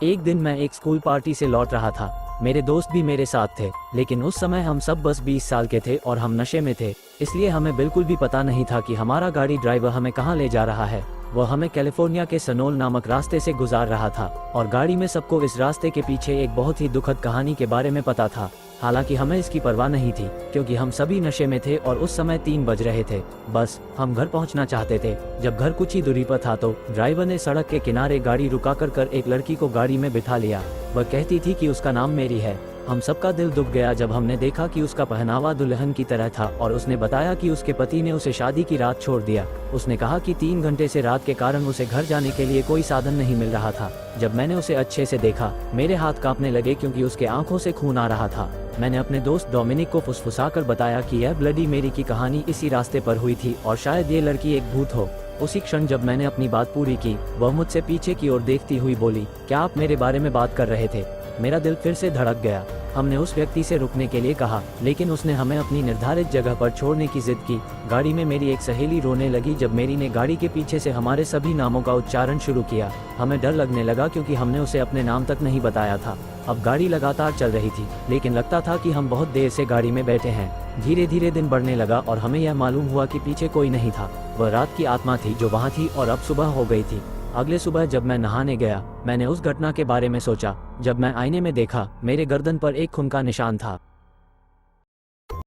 एक दिन मैं एक स्कूल पार्टी से लौट रहा था। मेरे दोस्त भी मेरे साथ थे, लेकिन उस समय हम सब बस 20 साल के थे और हम नशे में थे, इसलिए हमें बिल्कुल भी पता नहीं था कि हमारा गाड़ी ड्राइवर हमें कहाँ ले जा रहा है। वह हमें कैलिफोर्निया के सनोल नामक रास्ते से गुजार रहा था और गाड़ी में सबको इस रास्ते के पीछे एक बहुत ही दुखद कहानी के बारे में पता था। हालांकि हमें इसकी परवाह नहीं थी, क्योंकि हम सभी नशे में थे और उस समय 3 बज रहे थे। बस हम घर पहुंचना चाहते थे। जब घर कुछ ही दूरी पर था तो ड्राइवर ने सड़क के किनारे गाड़ी रुका कर एक लड़की को गाड़ी में बिठा लिया। वह कहती थी कि उसका नाम मेरी है। हम सबका दिल दुख गया जब हमने देखा कि उसका पहनावा दुल्हन की तरह था और उसने बताया कि उसके पति ने उसे शादी की रात छोड़ दिया। उसने कहा कि 3 घंटे से रात के कारण उसे घर जाने के लिए कोई साधन नहीं मिल रहा था। जब मैंने उसे अच्छे से देखा, मेरे हाथ कांपने लगे क्योंकि उसके आंखों से खून आ रहा था। मैंने अपने दोस्त डोमिनिक को फुसफुसाकर बताया कि यह ब्लडी मेरी की कहानी इसी रास्ते पर हुई थी और शायद ये लड़की एक भूत हो। उसी क्षण जब मैंने अपनी बात पूरी की, वह मुझसे पीछे की ओर देखती हुई बोली, क्या आप मेरे बारे में बात कर रहे थे? मेरा दिल फिर से धड़क गया। हमने उस व्यक्ति से रुकने के लिए कहा, लेकिन उसने हमें अपनी निर्धारित जगह पर छोड़ने की जिद की। गाड़ी में मेरी एक सहेली रोने लगी जब मेरी ने गाड़ी के पीछे से हमारे सभी नामों का उच्चारण शुरू किया। हमें डर लगने लगा क्योंकि हमने उसे अपने नाम तक नहीं बताया था। अब गाड़ी लगातार चल रही थी, लेकिन लगता था कि हम बहुत देर से गाड़ी में बैठे हैं। धीरे धीरे दिन बढ़ने लगा और हमें यह मालूम हुआ कि पीछे कोई नहीं था। वह रात की आत्मा थी जो वहाँ थी और अब सुबह हो गई थी। अगले सुबह जब मैं नहाने गया, मैंने उस घटना के बारे में सोचा। जब मैं आईने में देखा, मेरे गर्दन पर एक खून का निशान था।